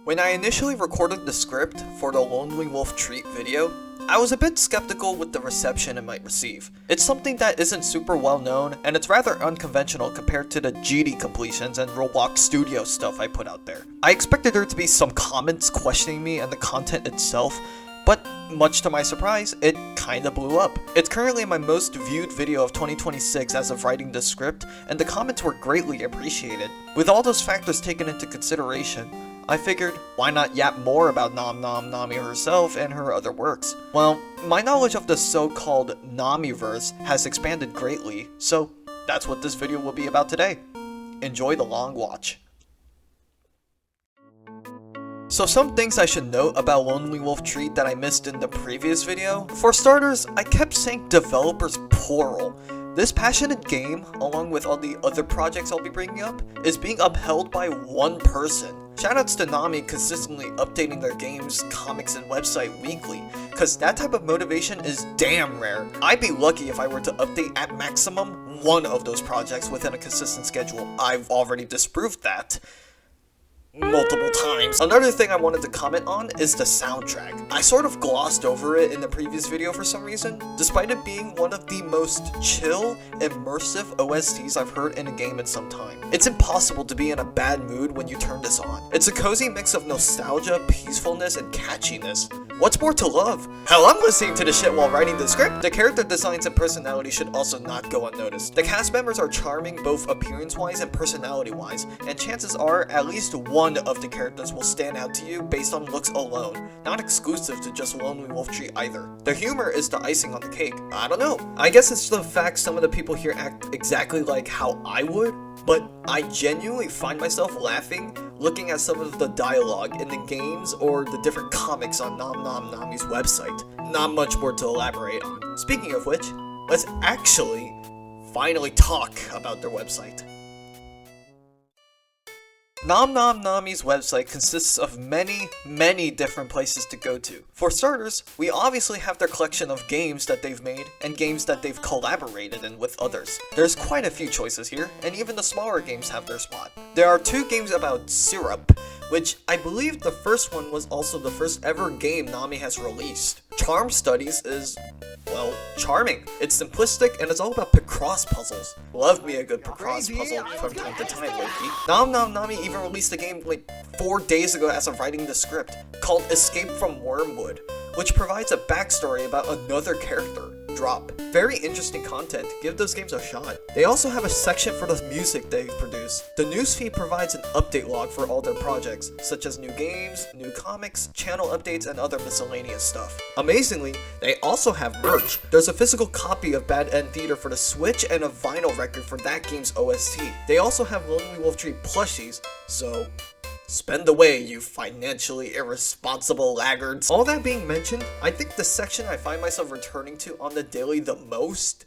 When I initially recorded the script for the Lonely Wolf Treat video, I was a bit skeptical with the reception it might receive. It's something that isn't super well known, and it's rather unconventional compared to the GD completions and Roblox Studio stuff I put out there. I expected there to be some comments questioning me and the content itself, but much to my surprise, it kinda blew up. It's currently my most viewed video of 2026 as of writing this script, and the comments were greatly appreciated. With all those factors taken into consideration, I figured, why not yap more about Nom Nom Nami herself and her other works? Well, my knowledge of the so-called Namiverse has expanded greatly, so that's what this video will be about today. Enjoy the long watch. So some things I should note about Lonely Wolf Treat that I missed in the previous video. For starters, I kept saying developers plural. This passionate game, along with all the other projects I'll be bringing up, is being upheld by one person. Shoutouts to Nami consistently updating their games, comics, and website weekly, cause that type of motivation is damn rare. I'd be lucky if I were to update at maximum one of those projects within a consistent schedule. I've already disproved that multiple times. Another thing I wanted to comment on is the soundtrack. I sort of glossed over it in the previous video for some reason, despite it being one of the most chill, immersive OSTs I've heard in a game in some time. It's impossible to be in a bad mood when you turn this on. It's a cozy mix of nostalgia, peacefulness, and catchiness. What's more to love? Hell, I'm listening to this shit while writing the script. The character designs and personality should also not go unnoticed. The cast members are charming both appearance-wise and personality-wise, and chances are at least one of the characters will stand out to you based on looks alone, not exclusive to just Lonely Wolf Treat either. The humor is the icing on the cake. I don't know. I guess it's the fact some of the people here act exactly like how I would, but I genuinely find myself laughing looking at some of the dialogue in the games or the different comics on Nom Nom Nami's website. Not much more to elaborate on. Speaking of which, let's actually finally talk about their website. Nom Nom Nami's website consists of many different places to go to. For starters, we obviously have their collection of games that they've made and games that they've collaborated in with others. There's quite a few choices here, and even the smaller games have their spot. There are 2 games about syrup, which I believe the first one was also the first ever game Nami has released. Charm Studies is, well, charming. It's simplistic and it's all about Picross puzzles. Love me a good Picross puzzle from time to time, Loki. Nom Nom Nami even released a game like 4 days ago as of writing the script, called Escape from Wormwood, which provides a backstory about another character. Drop. Very interesting content. Give those games a shot. They also have a section for the music they've produced. The newsfeed provides an update log for all their projects, such as new games, new comics, channel updates, and other miscellaneous stuff. Amazingly, they also have merch. There's a physical copy of Bad End Theater for the Switch and a vinyl record for that game's OST. They also have Lonely Wolf Treat plushies, so spend away, you financially irresponsible laggards. All that being mentioned, I think the section I find myself returning to on the daily the most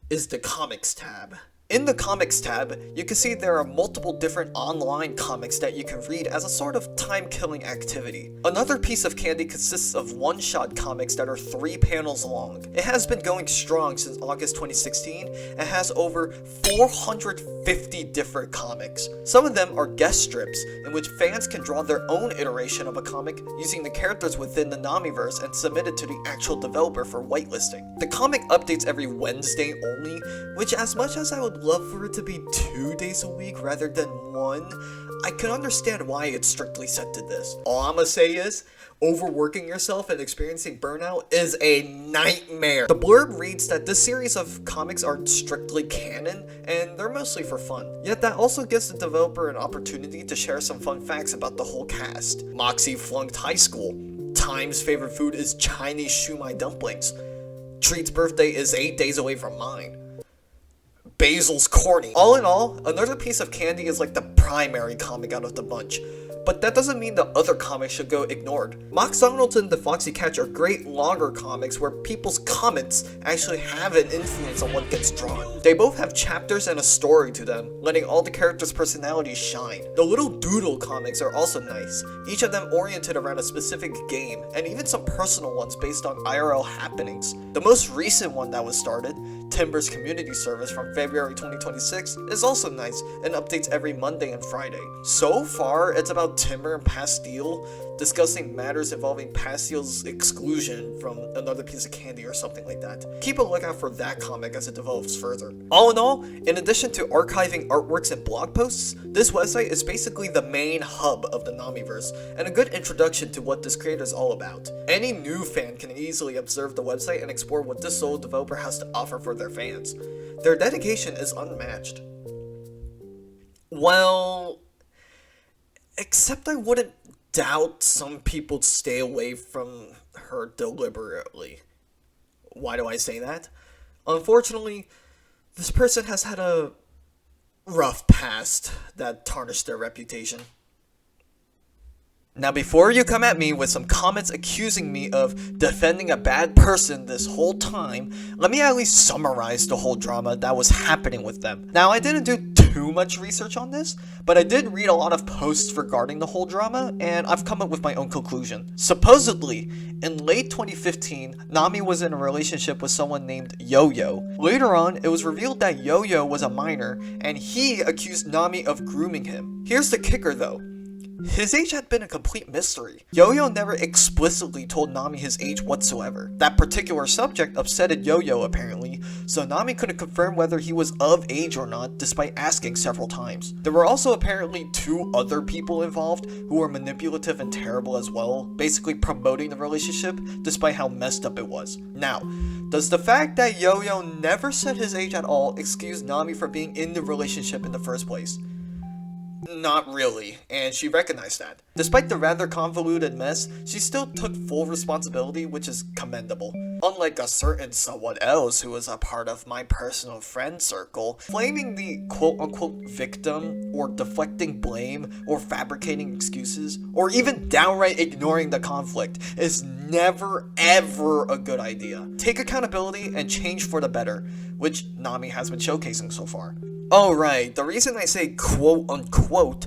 is the comics tab. In the comics tab, you can see there are multiple different online comics that you can read as a sort of time-killing activity. Another piece of candy consists of one-shot comics that are 3 panels long. It has been going strong since August 2016 and has over 450 different comics. Some of them are guest strips, in which fans can draw their own iteration of a comic using the characters within the Namiverse and submit it to the actual developer for whitelisting. The comic updates every Wednesday only, which as much as I would love for it to be 2 days a week rather than 1, I can understand why it's strictly set to this. All I'ma say is, overworking yourself and experiencing burnout is a nightmare. The blurb reads that this series of comics are strictly canon, and they're mostly for fun. Yet that also gives the developer an opportunity to share some fun facts about the whole cast. Moxie flunked high school. Time's favorite food is Chinese shumai dumplings. Treat's birthday is 8 days away from mine. Basil's corny. All in all, another piece of candy is like the primary comic out of the bunch. But that doesn't mean the other comics should go ignored. Mox Donaldson and the Foxy Catch are great longer comics where people's comments actually have an influence on what gets drawn. They both have chapters and a story to them, letting all the characters' personalities shine. The Little Doodle comics are also nice, each of them oriented around a specific game, and even some personal ones based on IRL happenings. The most recent one that was started, Timber's community service from February 2026, is also nice and updates every Monday and Friday. So far, it's about Timber Pastille, discussing matters involving Pastille's exclusion from another piece of candy or something like that. Keep a lookout for that comic as it develops further. All in all, in addition to archiving artworks and blog posts, this website is basically the main hub of the Namiverse, and a good introduction to what this creator is all about. Any new fan can easily observe the website and explore what this solo developer has to offer for their fans. Their dedication is unmatched. Well, except I wouldn't doubt some people stay away from her deliberately. Why do I say that? Unfortunately, this person has had a rough past that tarnished their reputation. Now, before you come at me with some comments accusing me of defending a bad person this whole time, let me at least summarize the whole drama that was happening with them. Now, I didn't do too much research on this, but I did read a lot of posts regarding the whole drama, and I've come up with my own conclusion. Supposedly, in late 2015, Nami was in a relationship with someone named Yo-Yo. Later on, it was revealed that Yo-Yo was a minor, and he accused Nami of grooming him. Here's the kicker though. His age had been a complete mystery. Yo-Yo never explicitly told Nami his age whatsoever. That particular subject upsetted Yo-Yo apparently, so Nami couldn't confirm whether he was of age or not despite asking several times. There were also apparently 2 other people involved who were manipulative and terrible as well, basically promoting the relationship despite how messed up it was. Now, does the fact that Yo-Yo never said his age at all excuse Nami for being in the relationship in the first place? Not really, and she recognized that. Despite the rather convoluted mess, she still took full responsibility, which is commendable. Unlike a certain someone else who was a part of my personal friend circle, blaming the quote-unquote victim, or deflecting blame, or fabricating excuses, or even downright ignoring the conflict is never ever a good idea. Take accountability and change for the better, which Nami has been showcasing so far. Alright, the reason I say quote-unquote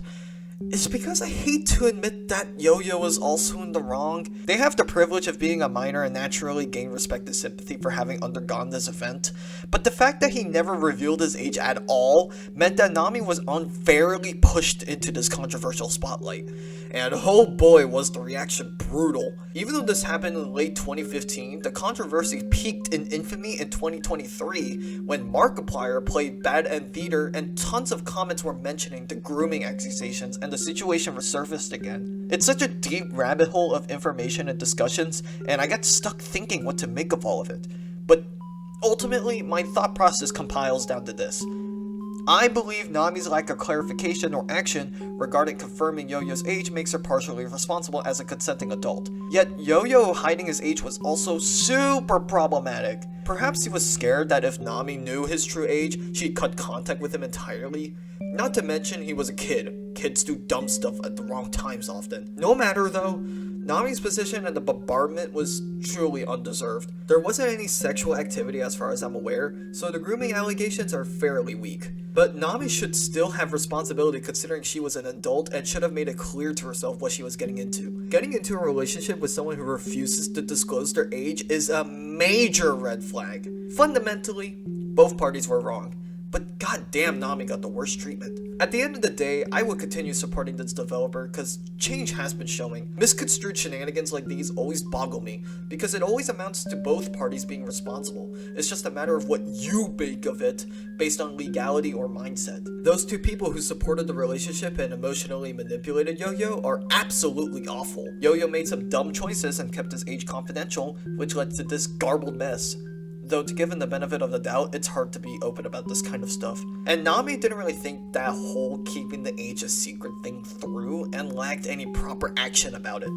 is because I hate to admit that Yo-Yo is also in the wrong. They have the privilege of being a minor and naturally gain respect and sympathy for having undergone this event, but the fact that he never revealed his age at all meant that Nami was unfairly pushed into this controversial spotlight. And oh boy was the reaction brutal. Even though this happened in late 2015, the controversy peaked in infamy in 2023 when Markiplier played Bad End Theater and tons of comments were mentioning the grooming accusations and the situation resurfaced again. It's such a deep rabbit hole of information and discussions, and I got stuck thinking what to make of all of it. But ultimately, my thought process compiles down to this. I believe Nami's lack of clarification or action regarding confirming Yo-Yo's age makes her partially responsible as a consenting adult. Yet, Yo-Yo hiding his age was also super problematic. Perhaps he was scared that if Nami knew his true age, she'd cut contact with him entirely. Not to mention he was a kid. Kids do dumb stuff at the wrong times often. No matter though, Nami's position in the bombardment was truly undeserved. There wasn't any sexual activity as far as I'm aware, so the grooming allegations are fairly weak. But Nami should still have responsibility considering she was an adult and should have made it clear to herself what she was getting into. Getting into a relationship with someone who refuses to disclose their age is a major red flag. Fundamentally, both parties were wrong. But goddamn, Nami got the worst treatment. At the end of the day, I will continue supporting this developer because change has been showing. Misconstrued shenanigans like these always boggle me because it always amounts to both parties being responsible. It's just a matter of what you make of it based on legality or mindset. Those 2 people who supported the relationship and emotionally manipulated Yo-Yo are absolutely awful. Yo-Yo made some dumb choices and kept his age confidential, which led to this garbled mess. Though to give him the benefit of the doubt, it's hard to be open about this kind of stuff. And Nami didn't really think that whole keeping the age a secret thing through and lacked any proper action about it.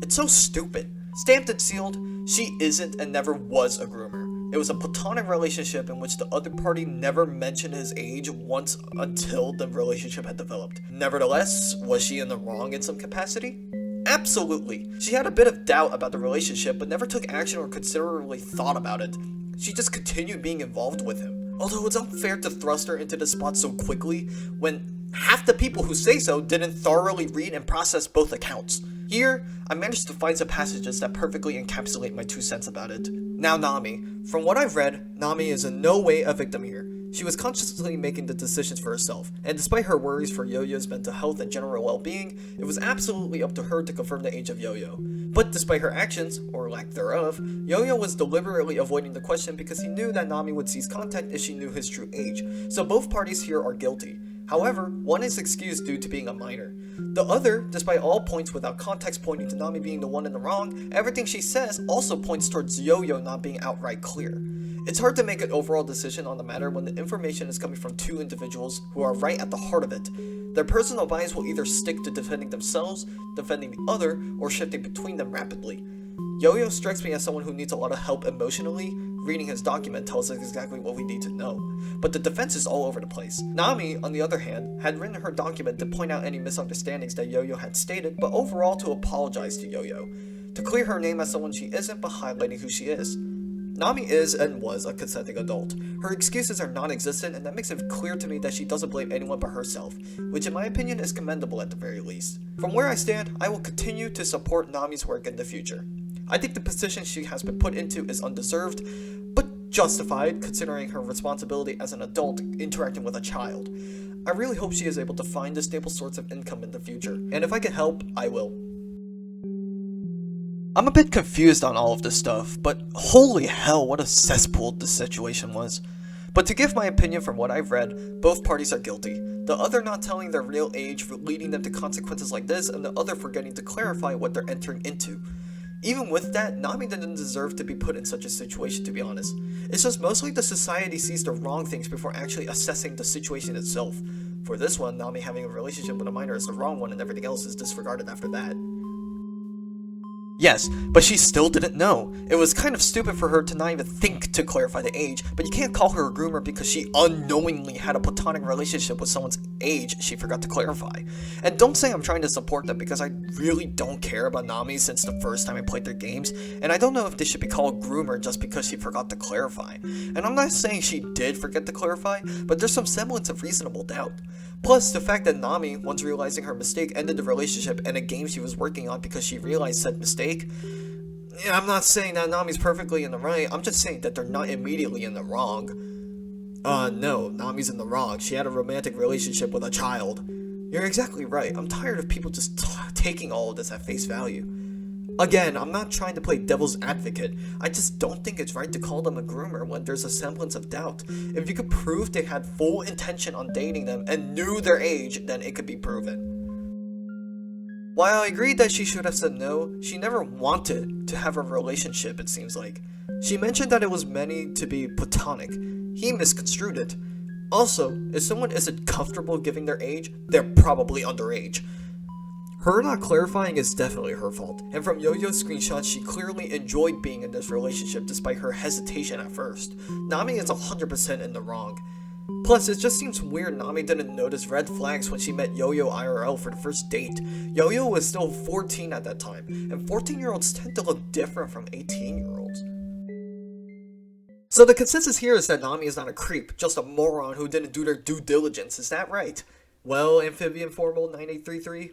It's so stupid. Stamped and sealed, she isn't and never was a groomer. It was a platonic relationship in which the other party never mentioned his age once until the relationship had developed. Nevertheless, was she in the wrong in some capacity? Absolutely. She had a bit of doubt about the relationship but never took action or considerably thought about it. She just continued being involved with him. Although it's unfair to thrust her into the spot so quickly when half the people who say so didn't thoroughly read and process both accounts. Here, I managed to find some passages that perfectly encapsulate my 2 cents about it. Now Nami. From what I've read, Nami is in no way a victim here. She was consciously making the decisions for herself, and despite her worries for Yo-Yo's mental health and general well-being, it was absolutely up to her to confirm the age of Yo-Yo. But despite her actions, or lack thereof, Yo-Yo was deliberately avoiding the question because he knew that Nami would seize contact if she knew his true age, so both parties here are guilty. However, one is excused due to being a minor. The other, despite all points without context pointing to Nami being the one in the wrong, everything she says also points towards Yo-Yo not being outright clear. It's hard to make an overall decision on the matter when the information is coming from two individuals who are right at the heart of it. Their personal bias will either stick to defending themselves, defending the other, or shifting between them rapidly. Yo-Yo strikes me as someone who needs a lot of help emotionally. Reading his document tells us exactly what we need to know, but the defense is all over the place. Nami, on the other hand, had written her document to point out any misunderstandings that Yo-Yo had stated, but overall to apologize to Yo-Yo, to clear her name as someone she isn't, but highlighting who she is. Nami is and was a consenting adult. Her excuses are non-existent, and that makes it clear to me that she doesn't blame anyone but herself, which in my opinion is commendable at the very least. From where I stand, I will continue to support Nami's work in the future. I think the position she has been put into is undeserved, but justified considering her responsibility as an adult interacting with a child. I really hope she is able to find a stable source of income in the future, and if I can help, I will. I'm a bit confused on all of this stuff, but holy hell, what a cesspool this situation was. But to give my opinion from what I've read, both parties are guilty. The other not telling their real age, leading them to consequences like this, and the other forgetting to clarify what they're entering into. Even with that, Nami didn't deserve to be put in such a situation, to be honest. It's just mostly the society sees the wrong things before actually assessing the situation itself. For this one, Nami having a relationship with a minor is the wrong one and everything else is disregarded after that. Yes, but she still didn't know. It was kind of stupid for her to not even think to clarify the age, but you can't call her a groomer because she unknowingly had a platonic relationship with someone's age she forgot to clarify. And don't say I'm trying to support them because I really don't care about Nami since the first time I played their games, and I don't know if they should be called groomer just because she forgot to clarify. And I'm not saying she did forget to clarify, but there's some semblance of reasonable doubt. Plus, the fact that Nami, once realizing her mistake, ended the relationship and a game she was working on because she realized said mistake. Yeah, I'm not saying that Nami's perfectly in the right, I'm just saying that they're not immediately in the wrong. No, Nami's in the wrong. She had a romantic relationship with a child. You're exactly right. I'm tired of people just taking all of this at face value. Again, I'm not trying to play devil's advocate. I just don't think it's right to call them a groomer when there's a semblance of doubt. If you could prove they had full intention on dating them and knew their age, then it could be proven. While I agreed that she should have said no, she never wanted to have a relationship, it seems like. She mentioned that it was meant to be platonic. He misconstrued it. Also, if someone isn't comfortable giving their age, they're probably underage. Her not clarifying is definitely her fault, and from Yo-Yo's screenshots, she clearly enjoyed being in this relationship despite her hesitation at first. Nami is 100% in the wrong. Plus, it just seems weird Nami didn't notice red flags when she met Yo-Yo IRL for the first date. Yo-Yo was still 14 at that time, and 14-year-olds tend to look different from 18-year-olds. So the consensus here is that Nami is not a creep, just a moron who didn't do their due diligence, is that right? Well, Amphibian Formal 9833?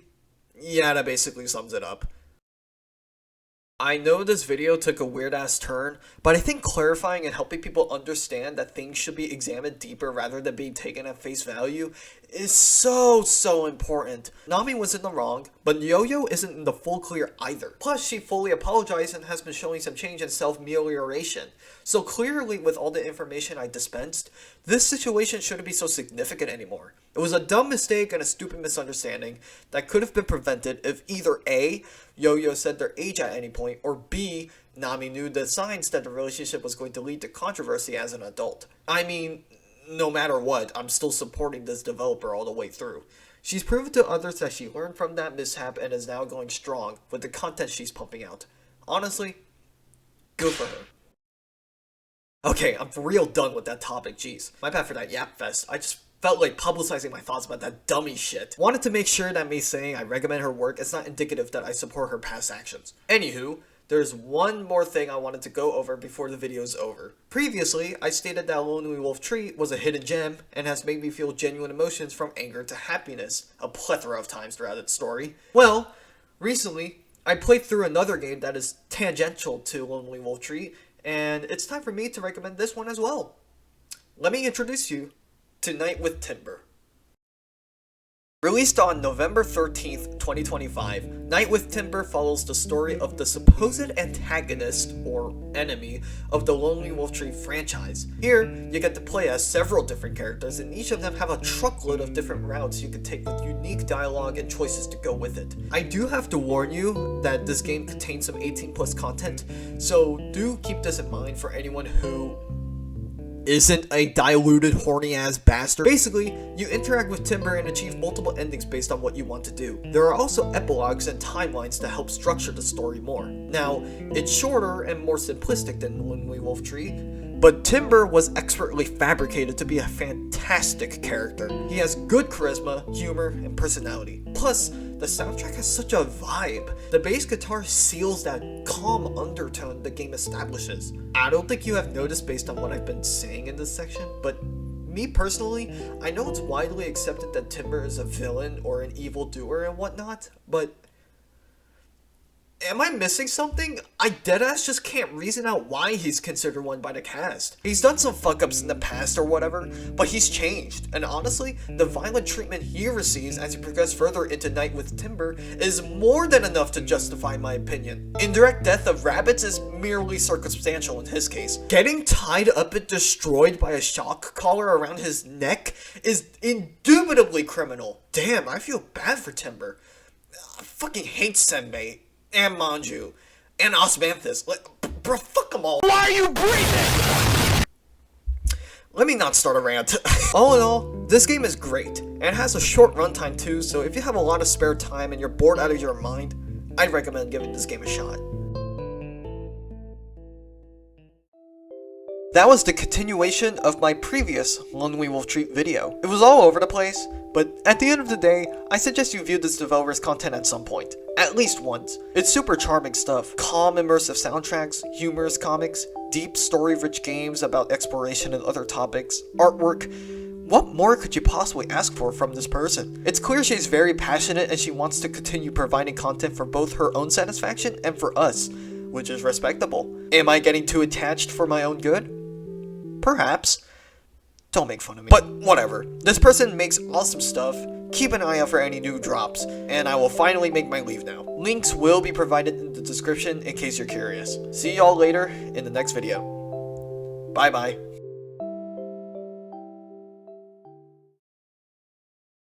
Yeah, that basically sums it up. I know this video took a weird ass turn, but I think clarifying and helping people understand that things should be examined deeper rather than being taken at face value is so important. Nami was in the wrong, but Yo-Yo isn't in the full clear either. Plus, she fully apologized and has been showing some change in self-melioration. So clearly, with all the information I dispensed, this situation shouldn't be so significant anymore. It was a dumb mistake and a stupid misunderstanding that could have been prevented if either A, Yo-Yo said their age at any point, or B, Nami knew the signs that the relationship was going to lead to controversy as an adult. I mean, no matter what, I'm still supporting this developer all the way through. She's proven to others that she learned from that mishap and is now going strong with the content she's pumping out. Honestly, good for her. Okay, I'm for real done with that topic, jeez. My bad for that yap fest. I just felt like publicizing my thoughts about that dummy shit. Wanted to make sure that me saying I recommend her work is not indicative that I support her past actions. Anywho, there's one more thing I wanted to go over before the video is over. Previously, I stated that Lonely Wolf Tree was a hidden gem and has made me feel genuine emotions from anger to happiness a plethora of times throughout its story. Well, recently, I played through another game that is tangential to Lonely Wolf Tree, and it's time for me to recommend this one as well. let me introduce you to Night with Timber. Released on November 13th, 2025, Night with Timber follows the story of the supposed antagonist, or enemy, of the Lonely Wolf Tree franchise. Here, you get to play as several different characters, and each of them have a truckload of different routes you can take with unique dialogue and choices to go with it. I do have to warn you that this game contains some 18+ content, so do keep this in mind for anyone who isn't a diluted, horny-ass bastard. Basically, you interact with Timber and achieve multiple endings based on what you want to do. There are also epilogues and timelines to help structure the story more. Now, it's shorter and more simplistic than Lonely Wolf Tree, but Timber was expertly fabricated to be a fantastic character. He has good charisma, humor, and personality. Plus, the soundtrack has such a vibe. The bass guitar seals that calm undertone the game establishes. I don't think you have noticed based on what I've been saying in this section, but me personally, I know it's widely accepted that Timber is a villain or an evildoer and whatnot, but am I missing something? I deadass just can't reason out why he's considered one by the cast. He's done some fuck-ups in the past or whatever, but he's changed, and honestly, the violent treatment he receives as he progresses further into Night with Timber is more than enough to justify my opinion. Indirect death of rabbits is merely circumstantial in his case. Getting tied up and destroyed by a shock collar around his neck is indubitably criminal. Damn, I feel bad for Timber. I fucking hate Senbei. And Manju, and Osmanthus. Like, bro, fuck them all. Why are you breathing? Let me not start a rant. All in all, this game is great, and it has a short runtime too, so if you have a lot of spare time and you're bored out of your mind, I'd recommend giving this game a shot. That was the continuation of my previous Lonely Wolf Tree video. It was all over the place, but at the end of the day, I suggest you view this developer's content at some point. At least once. It's super charming stuff. Calm, immersive soundtracks, humorous comics, deep, story-rich games about exploration and other topics, artwork. What more could you possibly ask for from this person? It's clear she's very passionate and she wants to continue providing content for both her own satisfaction and for us, which is respectable. Am I getting too attached for my own good? Perhaps. Don't make fun of me. But whatever. This person makes awesome stuff. Keep an eye out for any new drops, and I will finally make my leave now. Links will be provided in the description in case you're curious. See y'all later in the next video. Bye bye.